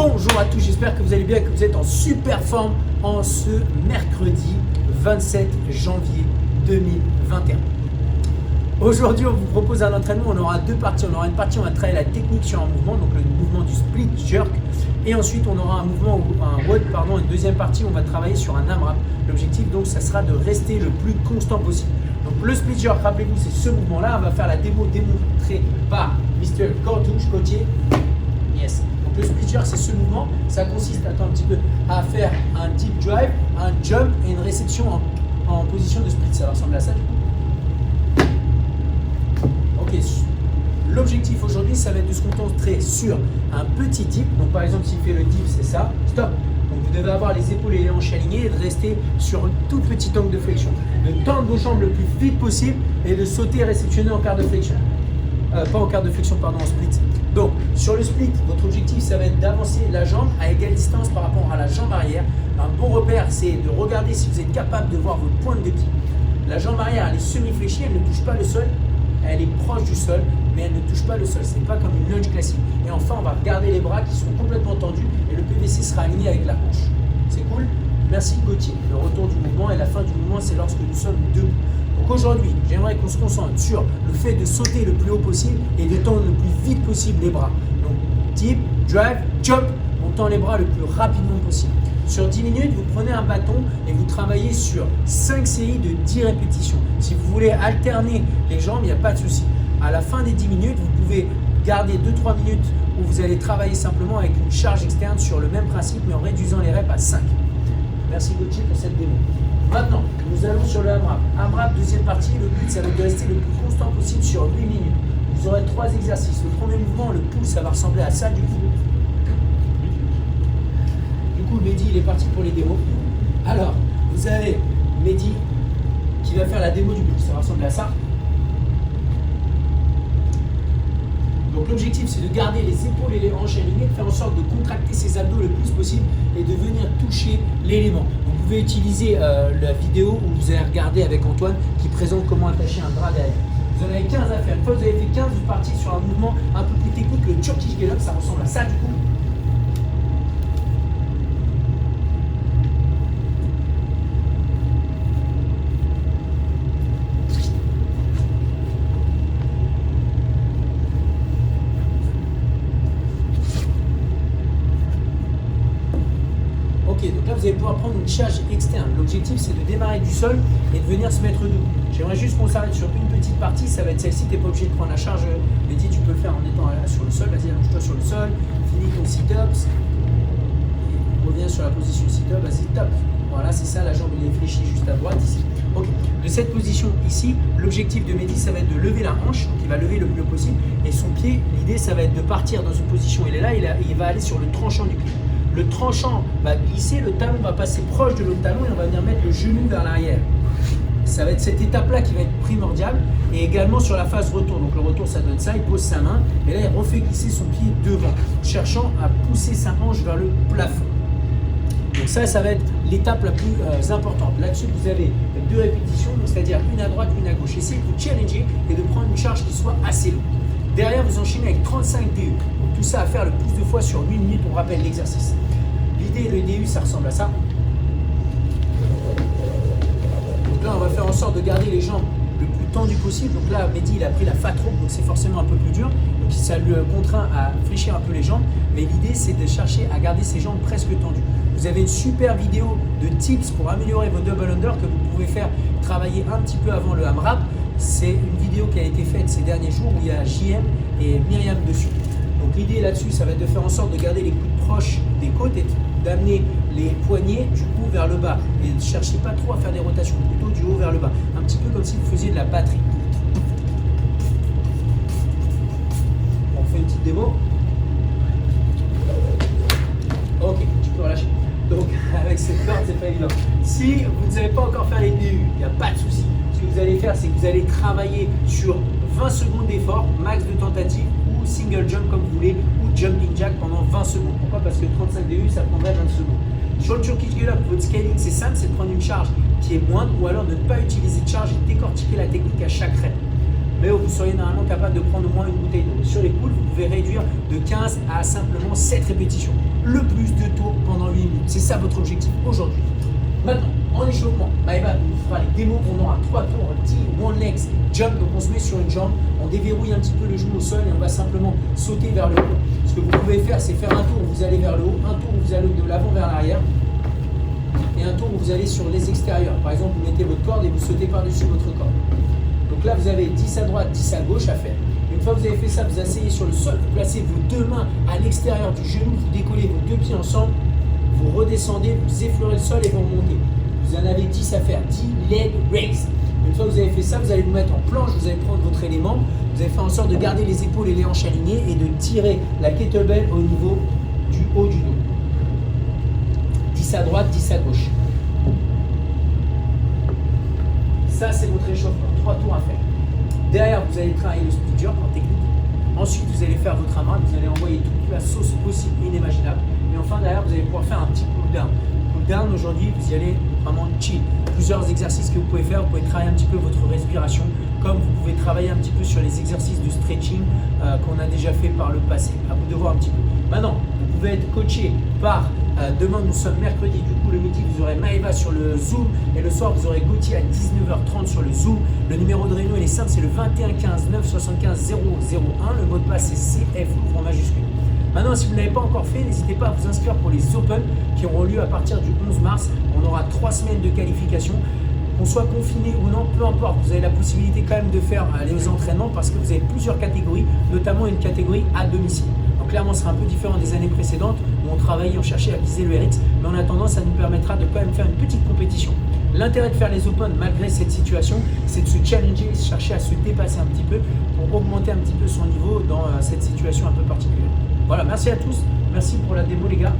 Bonjour à tous, j'espère que vous allez bien, que vous êtes en super forme en ce mercredi 27 janvier 2021. Aujourd'hui, on vous propose un entraînement, on aura deux parties. On aura une partie, on va travailler la technique sur un mouvement, donc le mouvement du split jerk. Et ensuite, on aura un mouvement, une deuxième partie, on va travailler sur un AMRAP. L'objectif, donc, ça sera de rester le plus constant possible. Donc, le split jerk, rappelez-vous, c'est ce mouvement-là. On va faire la démo démontrée par Mr. Cartouche, Gauthier. Yes. Donc, le split jerk, c'est ce mouvement. Ça consiste, attends un petit peu, à faire un deep drive, un jump et une réception en position de split. Ça ressemble à ça, du coup. L'objectif aujourd'hui, ça va être de se concentrer sur un petit dip. Donc par exemple, s'il fait le dip, c'est ça. Stop. Donc vous devez avoir les épaules et les hanches alignées et de rester sur un tout petit angle de flexion. De tendre vos jambes le plus vite possible et de sauter et réceptionner en quart de flexion. Pas en quart de flexion, pardon, en split. Donc sur le split, votre objectif, ça va être d'avancer la jambe à égale distance par rapport à la jambe arrière. Un bon repère, c'est de regarder si vous êtes capable de voir votre pointe de pied. La jambe arrière, elle est semi-fléchie, elle ne touche pas le sol. Elle est proche du sol, mais elle ne touche pas le sol. Ce n'est pas comme une lunge classique. Et enfin, on va regarder les bras qui seront complètement tendus et le PVC sera aligné avec la hanche. C'est cool? Merci Gauthier. Le retour du mouvement et la fin du mouvement, c'est lorsque nous sommes debout. Donc aujourd'hui, j'aimerais qu'on se concentre sur le fait de sauter le plus haut possible et de tendre le plus vite possible les bras. Donc, dip, drive, jump, on tend les bras le plus rapidement possible. Sur 10 minutes, vous prenez un bâton et vous travaillez sur 5 séries de 10 répétitions. Si vous voulez alterner les jambes, il n'y a pas de souci. À la fin des 10 minutes, vous pouvez garder 2-3 minutes où vous allez travailler simplement avec une charge externe sur le même principe, mais en réduisant les reps à 5. Merci Gauthier pour cette démo. Maintenant, nous allons sur le AMRAP. AMRAP, deuxième partie, le but, ça va être de rester le plus constant possible sur 8 minutes. Vous aurez 3 exercices. Le premier mouvement, le pull, ça va ressembler à ça du coup. Mehdi, il est parti pour les démos. Alors, vous avez Mehdi qui va faire la démo du but. Ça ressemble à ça. Donc, l'objectif, c'est de garder les épaules et les hanches alignées, de faire en sorte de contracter ses abdos le plus possible et de venir toucher l'élément. Vous pouvez utiliser la vidéo où vous allez regarder avec Antoine qui présente comment attacher un drap derrière. Vous en avez 15 à faire. Une fois que vous avez fait 15, vous partez sur un mouvement un peu plus technique, le Turkish Get Up. Ça ressemble à ça du coup. Donc là, vous allez pouvoir prendre une charge externe. L'objectif, c'est de démarrer du sol et de venir se mettre debout. J'aimerais juste qu'on s'arrête sur une petite partie. Ça va être celle-ci. Tu n'es pas obligé de prendre la charge. Mehdi, tu peux le faire en étant sur le sol. Vas-y, allonge-toi sur le sol. Finis ton sit-ups. Reviens sur la position sit-up. Vas-y, top. Voilà, c'est ça. La jambe, elle est fléchie juste à droite ici. Ok. De cette position ici, l'objectif de Mehdi, ça va être de lever la hanche. Donc, il va lever le plus haut possible. Et son pied, l'idée, ça va être de partir dans une position. Il est là. Il va aller sur le tranchant du pied. Le tranchant va glisser, le talon va passer proche de l'autre talon et on va venir mettre le genou vers l'arrière. Ça va être cette étape-là qui va être primordiale et également sur la phase retour. Donc le retour, ça donne ça, il pose sa main et là, il refait glisser son pied devant, cherchant à pousser sa hanche vers le plafond. Donc ça va être l'étape la plus importante. Là-dessus, vous avez 2 répétitions, c'est-à-dire une à droite, une à gauche. Essayez de vous challenger et de prendre une charge qui soit assez lourde. Derrière, vous enchaînez avec 35 DU. Donc tout ça à faire le plus de fois sur 8 minutes, on rappelle l'exercice. L'idée, le DU, ça ressemble à ça. Donc là, on va faire en sorte de garder les jambes le plus tendues possible. Donc là, Mehdi, il a pris la fat rope, donc c'est forcément un peu plus dur. Donc ça lui contraint à fléchir un peu les jambes. Mais l'idée, c'est de chercher à garder ses jambes presque tendues. Vous avez une super vidéo de tips pour améliorer vos double under que vous pouvez faire travailler un petit peu avant le AMRAP. C'est une vidéo qui a été faite ces derniers jours où il y a JM et Myriam dessus. Donc l'idée là-dessus, ça va être de faire en sorte de garder les coudes proches des côtes et d'amener les poignets du haut vers le bas. Et ne cherchez pas trop à faire des rotations, plutôt du haut vers le bas. Un petit peu comme si vous faisiez de la batterie. On fait une petite démo. Ok, tu peux relâcher. Donc avec cette corde, c'est pas évident. Si vous ne savez pas encore faire les DU, il n'y a pas de souci. Ce que vous allez faire, c'est que vous allez travailler sur 20 secondes d'effort, max de tentatives, ou single jump comme vous voulez, ou jumping jack pendant 20 secondes. Pourquoi? Parce que 35 DU, ça prendrait 20 secondes. Sur le Turkish Get Up, votre scaling, c'est simple, c'est de prendre une charge qui est moindre, ou alors de ne pas utiliser de charge et décortiquer la technique à chaque rep. mais vous seriez normalement capable de prendre au moins une bouteille d'eau. Sur les pulls, vous pouvez réduire de 15 à simplement 7 répétitions. Le plus de tours pendant 8 minutes. C'est ça votre objectif aujourd'hui. Maintenant, en échauffement, Maëva nous fera les démos. On aura 3 tours, one legs jump. Donc on se met sur une jambe, on déverrouille un petit peu le genou au sol et on va simplement sauter vers le haut. Ce que vous pouvez faire, c'est faire un tour où vous allez vers le haut, un tour où vous allez de l'avant vers l'arrière et un tour où vous allez sur les extérieurs. Par exemple, vous mettez votre corde et vous sautez par-dessus votre corde. Donc là, vous avez 10 à droite, 10 à gauche à faire. Une fois que vous avez fait ça, vous asseyez sur le sol, vous placez vos 2 mains à l'extérieur du genou, vous décollez vos 2 pieds ensemble, vous redescendez, vous effleurez le sol et vous remontez. Vous en avez 10 à faire, 10 leg raise. Une fois que vous avez fait ça, vous allez vous mettre en planche, vous allez prendre votre élément, vous allez faire en sorte de garder les épaules et les hanches alignées et de tirer la kettlebell au niveau du haut du dos. 10 à droite, 10 à gauche. Ça, c'est votre échauffement. 3 tours à faire. Derrière, vous allez travailler le split jump en technique. Ensuite, vous allez faire votre AMRAP. Vous allez envoyer toute la sauce possible, inimaginable. Et enfin, derrière, vous allez pouvoir faire un petit cool down. Cool down, aujourd'hui, vous y allez vraiment chill. Plusieurs exercices que vous pouvez faire. Vous pouvez travailler un petit peu votre respiration, comme vous pouvez travailler un petit peu sur les exercices de stretching qu'on a déjà fait par le passé. À vous de voir un petit peu. Maintenant, vous pouvez être coaché par demain, nous sommes mercredi, du coup le midi vous aurez Maëva sur le Zoom et le soir vous aurez Gauthier à 19h30 sur le Zoom. Le numéro de réunion il est simple, c'est le 21 15 9 75 001. Le mot de passe c'est CF Louvre en majuscule. Maintenant, si vous ne l'avez pas encore fait, n'hésitez pas à vous inscrire pour les Open qui auront lieu à partir du 11 mars. On aura 3 semaines de qualification. Qu'on soit confiné ou non, peu importe, vous avez la possibilité quand même de faire les entraînements parce que vous avez plusieurs catégories, notamment une catégorie à domicile. Donc clairement, ce sera un peu différent des années précédentes où on travaillait, on cherchait à viser le RX, mais en attendant, ça nous permettra de quand même faire une petite compétition. L'intérêt de faire les Open malgré cette situation, c'est de se challenger, chercher à se dépasser un petit peu pour augmenter un petit peu son niveau dans cette situation un peu particulière. Voilà, merci à tous, merci pour la démo les gars.